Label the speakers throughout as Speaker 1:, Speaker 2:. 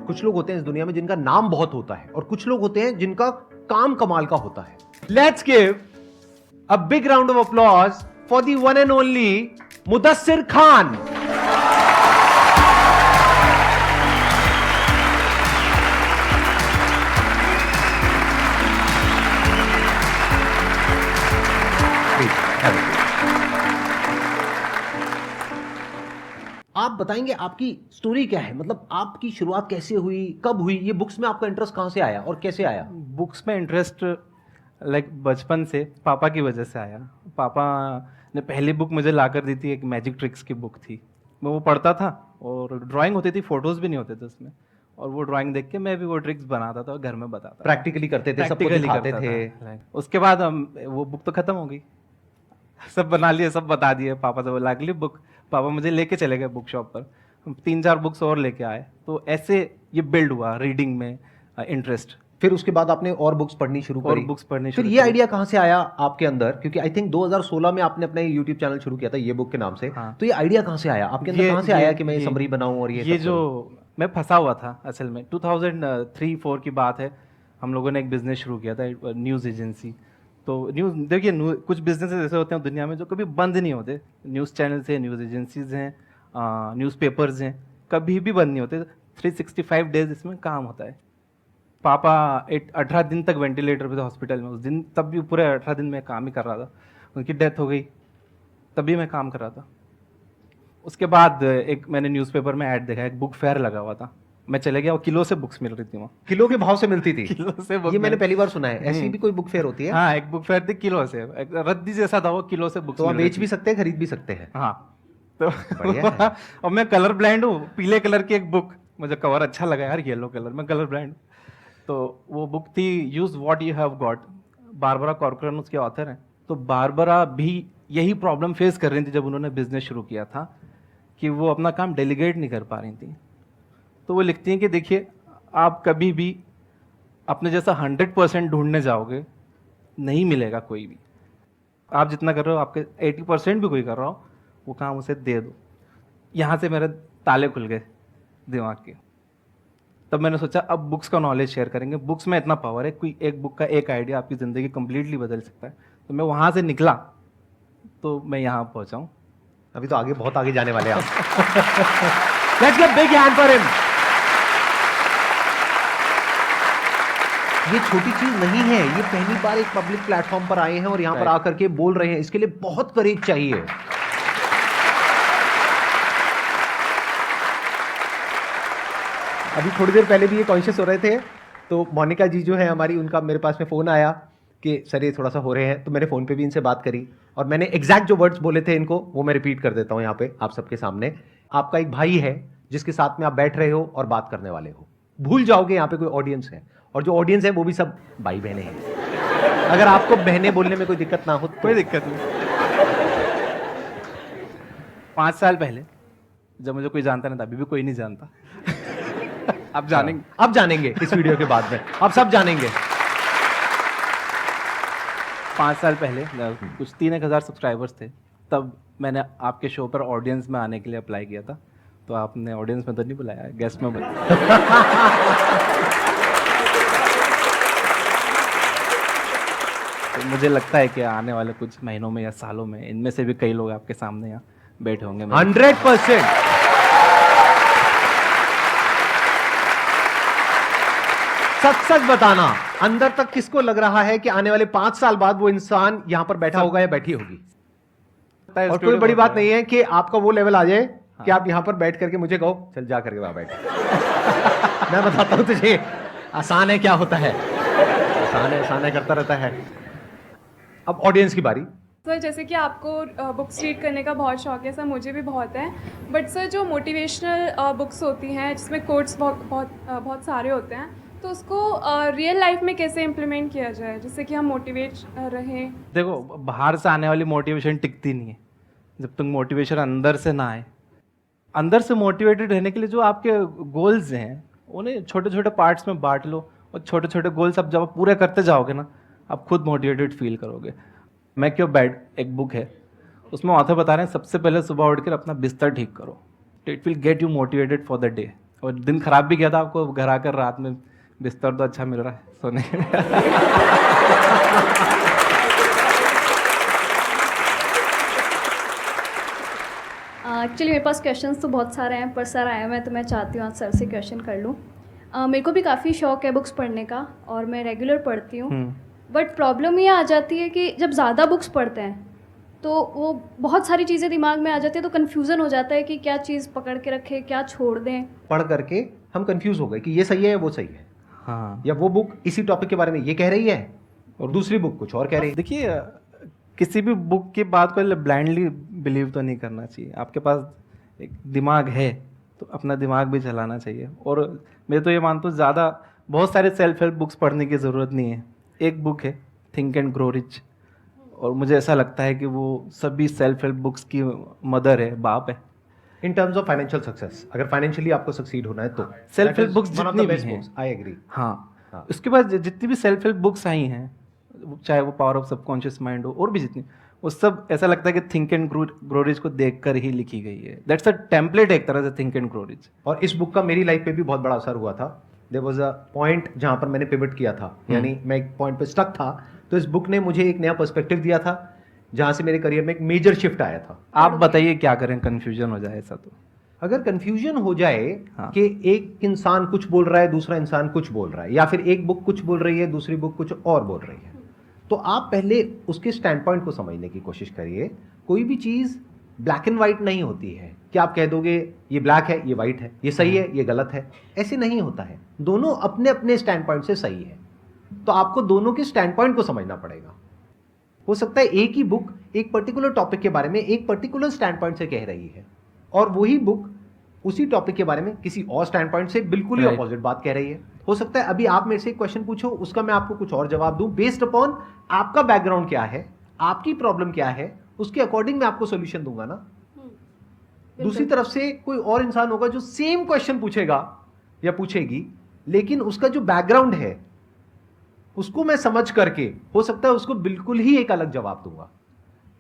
Speaker 1: कुछ लोग होते हैं इस दुनिया में जिनका नाम बहुत होता है और कुछ लोग होते हैं जिनका काम कमाल का होता है. Let's give a big round of applause for the one and only Mudassir Khan. आप बताएंगे आपकी स्टोरी क्या है, मतलब आपकी शुरुआत कैसे हुई, कब हुई, ये बुक्स में आपका इंटरेस्ट कहां से आया और कैसे आया?
Speaker 2: बुक्स में इंटरेस्ट लाइक बचपन से पापा की वजह से आया. पापा ने पहली बुक मुझे ला कर दी थी, एक मैजिक ट्रिक्स की बुक थी. मैं वो पढ़ता था और ड्राइंग होती थी, फोटोज भी नहीं होते थे उसमें, और वो ड्राइंग देख के मैं भी वो ट्रिक्स बनाता था और घर में बताता था.
Speaker 1: प्रैक्टिकली करते थे, सबको दिखाते थे.
Speaker 2: उसके बाद वो बुक तो खत्म हो गई, सब बना लिए, सब बता दिए. पापा से बोला अगली बुक. पापा मुझे लेके चले गए बुक शॉप पर, 3-4 बुक्स और लेके आए. तो ऐसे ये बिल्ड हुआ रीडिंग में इंटरेस्ट.
Speaker 1: फिर उसके बाद आपने और बुक्स पढ़नी शुरू करी.
Speaker 2: और बुक्स पढ़नी
Speaker 1: फिर
Speaker 2: शुरू
Speaker 1: ये
Speaker 2: करी.
Speaker 1: आइडिया कहाँ से आया आपके अंदर, क्योंकि आई थिंक 2016 में आपने अपना यूट्यूब चैनल शुरू किया था ये बुक के नाम से.
Speaker 2: हाँ.
Speaker 1: तो ये आइडिया कहाँ से आया आपके अंदर, कहाँ से आया कि मैं ये समरी बनाऊं और
Speaker 2: ये जो मैं फंसा हुआ था असल में 2003-4 की बात है. हम लोगों ने एक बिजनेस शुरू किया था, न्यूज़ एजेंसी. तो न्यूज़ देखिए, कुछ बिजनेसेस ऐसे होते हैं दुनिया में जो कभी बंद नहीं होते. न्यूज़ चैनल्स हैं, न्यूज़ एजेंसीज हैं, न्यूज़पेपर्स हैं, कभी भी बंद नहीं होते. 365 डेज इसमें काम होता है. पापा 18 दिन तक वेंटिलेटर पे थे हॉस्पिटल में उस दिन, तब भी पूरे 18 दिन में काम ही कर रहा था. उनकी डेथ हो गई, तभी मैं काम कर रहा था. उसके बाद एक मैंने न्यूज़पेपर में ऐड देखा, एक बुक फेयर लगा हुआ था. मैं चले गया, वो किलो से बुक्स मिल रही थी वहाँ.
Speaker 1: किलो के भाव से मिलती थी?
Speaker 2: किलो से बुक
Speaker 1: ये मैंने पहली बार सुना है. ऐसी भी कोई बुक फेयर होती है?
Speaker 2: हाँ, एक बुक फेयर थी किलो से, एक रद्दी जैसा था वो, किलो से बुक्स.
Speaker 1: तो आप बेच भी सकते हैं, खरीद भी सकते हैं.
Speaker 2: हाँ. तो
Speaker 1: बढ़िया है.
Speaker 2: और मैं कलर ब्लाइंड हूँ, पीले कलर की एक बुक, मुझे कवर अच्छा लगा यार, येलो कलर, मैं कलर ब्लाइंड. तो वो बुक थी use what you have got. Barbara Corcoran उसके ऑथर हैं. तो बारबरा भी यही प्रॉब्लम फेस कर रही थी जब उन्होंने बिजनेस शुरू किया था, कि वो अपना काम डेलीगेट नहीं कर पा रही थी. तो वो लिखती हैं कि देखिए, आप कभी भी अपने जैसा 100% ढूंढने जाओगे, नहीं मिलेगा कोई भी. आप जितना कर रहे हो, आपके 80% भी कोई कर रहा हो, वो काम उसे दे दो. यहाँ से मेरे ताले खुल गए दिमाग के. तब मैंने सोचा अब बुक्स का नॉलेज शेयर करेंगे. बुक्स में इतना पावर है, कोई एक बुक का एक आइडिया आपकी ज़िंदगी कंप्लीटली बदल सकता है. तो मैं वहाँ से निकला तो मैं यहाँ पहुँचा हूँ.
Speaker 1: अभी तो आगे, बहुत आगे जाने वाले हैं आप. Let's give big hand for him. ये छोटी चीज नहीं है, ये पहली बार एक पब्लिक प्लेटफॉर्म पर आए हैं और यहाँ पर आकर के बोल रहे हैं. इसके लिए बहुत करेज चाहिए. अभी थोड़ी देर पहले भी ये कॉन्शियस हो रहे थे, तो मोनिका जी जो है हमारी, उनका मेरे पास में फ़ोन आया कि सर ये थोड़ा सा हो रहे हैं. तो मैंने फ़ोन पे भी इनसे बात करी और मैंने एग्जैक्ट जो वर्ड्स बोले थे इनको, वो मैं रिपीट कर देता हूँ यहाँ पे आप सबके सामने. आपका एक भाई है जिसके साथ में आप बैठ रहे हो और बात करने वाले हो. भूल जाओगे यहाँ पे कोई ऑडियंस है, और जो ऑडियंस है वो भी सब भाई बहनें हैं. अगर आपको बहनें बोलने में कोई दिक्कत ना हो तो.
Speaker 2: कोई दिक्कत नहीं. 5 साल पहले जब मुझे कोई जानता नहीं था, अभी भी कोई नहीं जानता. आप जानेंगे,
Speaker 1: अब जानेंगे इस वीडियो के बाद में, आप सब जानेंगे.
Speaker 2: 5 साल पहले कुछ 3-1 हज़ार सब्सक्राइबर्स थे. तब मैंने आपके शो पर ऑडियंस में आने के लिए अप्लाई किया था. तो आपने ऑडियंस में तो नहीं बुलाया, गेस्ट में बुलाया. तो मुझे लगता है कि आने वाले कुछ महीनों में या सालों में इनमें से भी कई लोग आपके सामने यहाँ बैठे होंगे.
Speaker 1: 100%. सच सच बताना, अंदर तक किसको लग रहा है कि आने वाले 5 साल बाद वो इंसान यहां पर बैठा होगा या बैठी होगी? और कोई बड़ी बात नहीं है कि आपका वो लेवल आ जाए कि आप यहां पर बैठ करके मुझे कहो चल जा करके वहां बैठ. मैं बताता हूं तुझे आसान है क्या होता है. आसान है करता रहता है. अब ऑडियंस की बारी.
Speaker 3: सर जैसे कि आपको बुक्स रीड करने का बहुत शौक है सर, मुझे भी बहुत है. बट सर जो मोटिवेशनल बुक्स होती हैं जिसमें कोट्स बहुत सारे होते हैं, तो उसको रियल लाइफ में कैसे इम्प्लीमेंट किया जाए जिससे कि हम मोटिवेट रहें?
Speaker 2: देखो, बाहर से आने वाली मोटिवेशन टिकती नहीं है जब तक मोटिवेशन अंदर से ना आए. अंदर से मोटिवेटेड रहने के लिए जो आपके गोल्स हैं उन्हें छोटे छोटे पार्ट्स में बांट लो, और छोटे छोटे गोल्स आप जब आप पूरे करते जाओगे ना, आप खुद मोटिवेटेड फील करोगे. मेक योर बेड एक बुक है, उसमें ऑथर बता रहे हैं सबसे पहले सुबह उठकर अपना बिस्तर ठीक करो. It will get you motivated for the day. और दिन खराब भी गया था आपको, घर आकर रात में बिस्तर तो अच्छा मिल रहा है सोने के लिए।
Speaker 4: एक्चुअली मेरे पास क्वेश्चंस तो बहुत सारे हैं, पर सर आए हुए हैं तो मैं चाहती हूँ आज सर से क्वेश्चन कर लूँ। मेरे को भी काफ़ी शौक है बुक्स पढ़ने का और मैं रेगुलर पढ़ती हूँ, बट प्रॉब्लम ये आ जाती है कि जब ज़्यादा बुक्स पढ़ते हैं तो वो बहुत सारी चीज़ें दिमाग में आ जाती है, तो कन्फ्यूज़न हो जाता है कि क्या चीज़ पकड़ के रखें, क्या छोड़ दें।
Speaker 1: पढ़ करके हम कंफ्यूज हो गए कि ये सही है या वो सही है,
Speaker 2: हाँ,
Speaker 1: या वो बुक इसी टॉपिक के बारे में ये कह रही है और दूसरी बुक कुछ और कह रही है।
Speaker 2: देखिए किसी भी बुक की बात को ब्लाइंडली बिलीव तो नहीं करना चाहिए। आपके पास एक दिमाग है तो अपना दिमाग भी चलाना चाहिए। और मैं तो ये मानता हूँ ज़्यादा बहुत सारे सेल्फ हेल्प बुक्स पढ़ने की ज़रूरत नहीं है। एक बुक है थिंक एंड ग्रो रिच, और मुझे ऐसा लगता है कि वो सभी सेल्फ हेल्प बुक्स की मदर है, बाप है।
Speaker 1: In terms of financial success, अगर फाइनेंशियली आपको सक्सीड होना है तो
Speaker 2: सेल्फ हेल्प बुक्स जितनी भी हैं,
Speaker 1: आई एग्री।
Speaker 2: हाँ, उसके बाद जितनी भी सेल्फ हेल्प बुक्स आई हैं, चाहे वो पावर ऑफ सबकॉन्शियस माइंड हो और भी जितनी, वो सब ऐसा लगता है कि थिंक एंड ग्रो रिच को देखकर ही लिखी गई है। दैट्स अ टेम्पलेट एक तरह से, थिंक एंड ग्रो रिच।
Speaker 1: और इस बुक का मेरी लाइफ पे भी बहुत बड़ा असर हुआ था। देयर वाज अ पॉइंट जहां पर मैंने पिवट किया था, यानी मैं एक पॉइंट पे स्टक था, तो इस बुक ने मुझे एक नया पर्सपेक्टिव दिया था जहां से मेरे करियर में एक मेजर शिफ्ट आया था।
Speaker 2: आप बताइए क्या करें, कंफ्यूजन हो जाए ऐसा तो?
Speaker 1: अगर कंफ्यूजन हो जाए
Speaker 2: हाँ।
Speaker 1: कि एक इंसान कुछ बोल रहा है, दूसरा इंसान कुछ बोल रहा है, या फिर एक बुक कुछ बोल रही है, दूसरी बुक कुछ और बोल रही है, तो आप पहले उसके स्टैंड पॉइंट को समझने की कोशिश करिए। कोई भी चीज़ ब्लैक एंड वाइट नहीं होती है कि आप कह दोगे ये ब्लैक है, ये वाइट है, ये सही है, ये गलत है। ऐसे नहीं होता है। दोनों अपने अपने स्टैंड पॉइंट से सही है, तो आपको दोनों के स्टैंड पॉइंट को समझना पड़ेगा। हो सकता है एक ही बुक एक पर्टिकुलर टॉपिक के बारे में एक पर्टिकुलर स्टैंड पॉइंट से कह रही है, और वही बुक उसी टॉपिक के बारे में किसी और स्टैंड पॉइंट से बिल्कुल ही
Speaker 2: Right.
Speaker 1: अपोजिट बात कह रही है। हो सकता है अभी आप मेरे से एक क्वेश्चन पूछो, उसका मैं आपको कुछ और जवाब दूं, बेस्ड अपॉन आपका बैकग्राउंड क्या है, आपकी प्रॉब्लम क्या है, उसके अकॉर्डिंग मैं आपको सोल्यूशन दूंगा ना। दूसरी तरफ से कोई और इंसान होगा जो सेम क्वेश्चन पूछेगा या पूछेगी, लेकिन उसका जो बैकग्राउंड है उसको मैं समझ करके हो सकता है उसको बिल्कुल ही एक अलग जवाब दूंगा।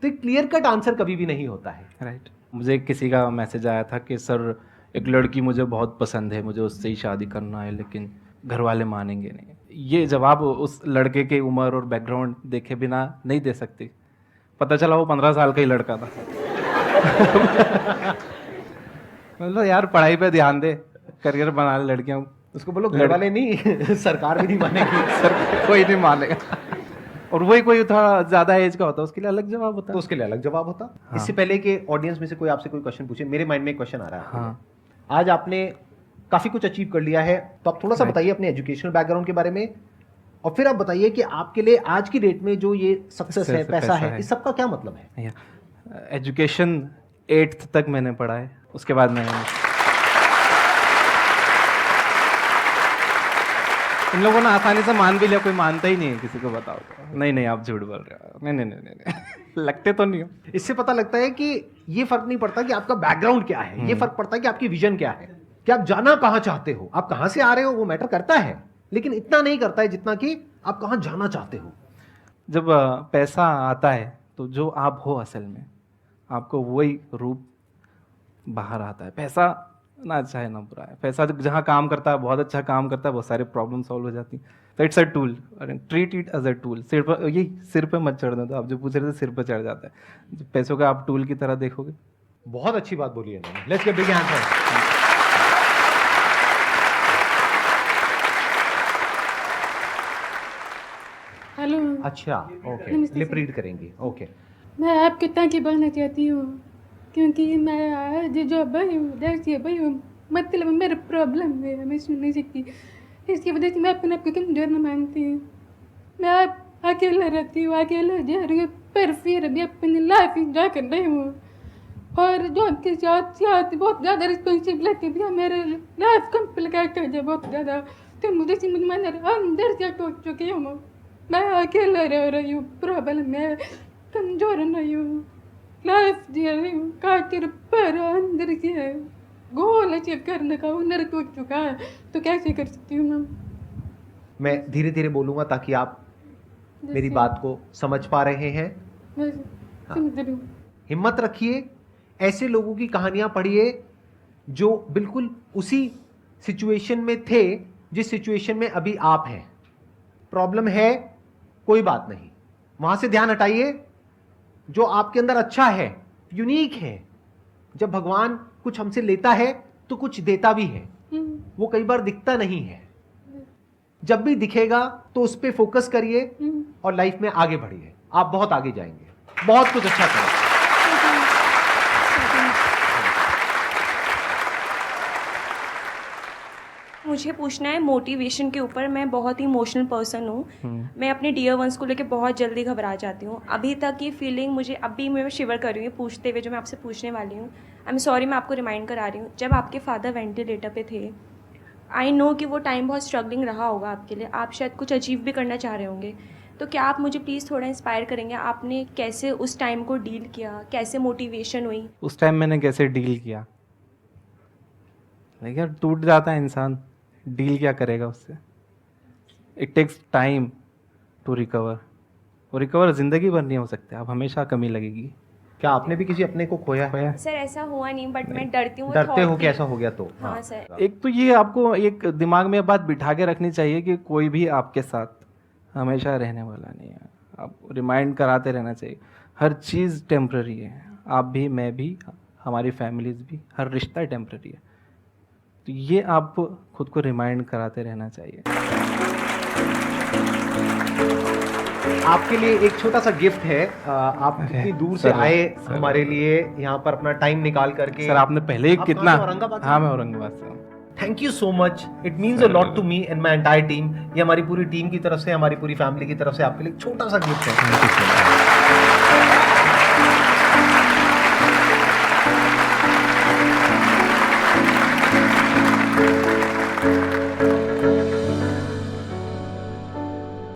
Speaker 1: तो क्लियर कट आंसर कभी भी नहीं होता है।
Speaker 2: राइट। मुझे किसी का मैसेज आया था कि सर एक लड़की मुझे बहुत पसंद है, मुझे उससे ही शादी करना है, लेकिन घर वाले मानेंगे नहीं। ये जवाब उस लड़के के उम्र और बैकग्राउंड देखे बिना नहीं दे सकती। पता चला वो 15 साल का ही लड़का था। मतलब यार पढ़ाई पे ध्यान दे, करियर बना ले लड़कियों।
Speaker 1: उसको बोलो घर वाले नहीं सरकार भी नहीं मानेगी।
Speaker 2: सर कोई नहीं मानेगा। और वही कोई थोड़ा ज्यादा एज का होता है, उसके लिए अलग जवाब होता
Speaker 1: तो
Speaker 2: है।
Speaker 1: उसके लिए अलग जवाब होता।
Speaker 2: हाँ।
Speaker 1: इससे पहले कि ऑडियंस में से कोई आपसे कोई क्वेश्चन पूछे, मेरे माइंड में एक क्वेश्चन आ रहा है।
Speaker 2: हाँ।
Speaker 1: आज आपने काफी कुछ अचीव कर लिया है, तो आप थोड़ा सा बताइए अपने एजुकेशनल बैकग्राउंड के बारे में, और फिर आप बताइए कि आपके लिए आज की डेट में जो ये सक्सेस है, पैसा है, इस सब का क्या मतलब है।
Speaker 2: एजुकेशन 8th तक मैंने पढ़ा है, उसके बाद मैं इन लोगों ने आसानी से मान भी लिया, कोई मानता ही नहीं है किसी को बताओ तो। नहीं आप झूठ बोल रहे हो, नहीं। लगते तो नहीं हो।
Speaker 1: इससे पता लगता है कि ये फर्क नहीं पड़ता कि आपका बैकग्राउंड क्या है, ये फर्क पड़ता है कि आपकी विजन क्या है, कि आप जाना कहां चाहते हो। आप कहां से आ रहे हो वो मैटर करता है, लेकिन इतना नहीं करता है जितना कि आप कहां जाना चाहते हो।
Speaker 2: जब पैसा आता है तो जो आप हो असल में, आपको वही रूप बाहर आता है। पैसा ना अच्छा है ना बुरा है। पैसा जहाँ काम करता है, बहुत अच्छा काम करता है, बहुत सारे प्रॉब्लम सॉल्व हो जाती है। तो it's a tool, treat it as a tool. सिर पे मत चढ़ने दो। आप जो पूछ रहे थे सिर पे चढ़ जाता है। पैसों का आप टूल की तरह देखोगे।
Speaker 1: बहुत अच्छी बात बोली है इन्होंने। Let's get big answer.
Speaker 5: Hello,
Speaker 1: अच्छा, ओके,
Speaker 5: नमस्ते
Speaker 1: लिप
Speaker 5: सर।
Speaker 1: रीड करेंगे। ओके,
Speaker 5: मैं आपके ताकि बोलना चाहती हूँ, क्योंकि मैं आज जो भाई हूँ, देखिए भाई हूँ, मतलब मेरा प्रॉब्लम है, मैं सुन नहीं सकती। इसकी वजह से मैं अपने आप को कमजोर न मानती हूँ। मैं अकेला रहती हूँ, अकेला जा रही हूँ, पर फिर भी अपनी लाइफ इंजॉय कर रही हूँ। और जो आपके साथ साथ बहुत ज़्यादा रिस्पॉन्सिबिलिटी भी है, मेरे लाइफ कॉम्प्लिकेटेड है बहुत ज़्यादा। तो मुझे समझ में अंदर से टूट चुकी हूँ। मैं अकेला रह रही हूँ, प्रॉब्लम है, कमजोर नहीं हूँ, लाइफ जी रही हूँ खातिर, पर अंदर से गोल अचीव करने का हुनर टूट चुका है। तो कैसे कर सकती हूँ मैम?
Speaker 1: मैं धीरे धीरे बोलूंगा ताकि आप मेरी बात को समझ पा रहे हैं।
Speaker 5: मैं समझ रही हूँ।
Speaker 1: हिम्मत रखिए, ऐसे लोगों की कहानियां पढ़िए जो बिल्कुल उसी सिचुएशन में थे जिस सिचुएशन में अभी आप हैं। प्रॉब्लम है, कोई बात नहीं, वहां से ध्यान हटाइए। जो आपके अंदर अच्छा है, यूनिक है, जब भगवान कुछ हमसे लेता है तो कुछ देता भी है। वो कई बार दिखता नहीं है। जब भी दिखेगा तो उस पर फोकस करिए और लाइफ में आगे बढ़िए। आप बहुत आगे जाएंगे, बहुत कुछ अच्छा करेंगे।
Speaker 6: मुझे पूछना है मोटिवेशन के ऊपर। मैं बहुत ही इमोशनल पर्सन हूँ। मैं अपने डियर वंस को लेकर बहुत जल्दी घबरा जाती हूँ। अभी तक ये फीलिंग मुझे अभी मैं शिवर कर रही हूँ पूछते हुए, जो मैं आपसे पूछने वाली हूँ। आई एम सॉरी, मैं आपको रिमाइंड करा रही हूँ। जब आपके फादर वेंटिलेटर पे थे, आई नो कि वो टाइम बहुत स्ट्रगलिंग रहा होगा आपके लिए। आप शायद कुछ अचीव भी करना चाह रहे होंगे। तो क्या आप मुझे प्लीज़ थोड़ा इंस्पायर करेंगे, आपने कैसे उस टाइम को डील किया, कैसे मोटिवेशन हुई?
Speaker 2: उस टाइम मैंने कैसे डील किया, लाइक यार टूट जाता है इंसान, डील क्या करेगा उससे। It takes time to recover. वो रिकवर ज़िंदगी भर नहीं हो सकता, आप हमेशा कमी लगेगी।
Speaker 1: क्या आपने भी किसी अपने को खोया है?
Speaker 6: सर ऐसा हुआ नहीं, बट मैं डरती हूँ।
Speaker 1: डरते हो कि ऐसा हो गया तो?
Speaker 6: हाँ सर।
Speaker 2: एक तो ये आपको एक दिमाग में बात बिठा के रखनी चाहिए कि कोई भी आपके साथ हमेशा रहने वाला नहीं है। आप रिमाइंड कराते रहना चाहिए, हर चीज़ टेम्प्ररी है। आप भी, मैं भी, हमारी फैमिलीज भी, हर रिश्ता टेम्प्ररी है। तो ये आप खुद को रिमाइंड कराते रहना चाहिए।
Speaker 1: आपके लिए एक छोटा सा गिफ्ट है। आप इतनी दूर से
Speaker 2: सर,
Speaker 1: आए
Speaker 2: सर।
Speaker 1: हमारे लिए, यहाँ पर अपना टाइम निकाल करके।
Speaker 2: सर आपने पहले ही
Speaker 1: आप
Speaker 2: कितना,
Speaker 1: कहाँ से? औरंगाबाद से?
Speaker 2: हाँ मैं औरंगाबाद से हूँ।
Speaker 1: Thank you so much, it means a lot to me and my entire team. ये हमारी पूरी टीम की तरफ से, हमारी पूरी फैमिली की तरफ से आपके लिए एक छोटा सा गिफ्ट है।
Speaker 2: Thank you so much.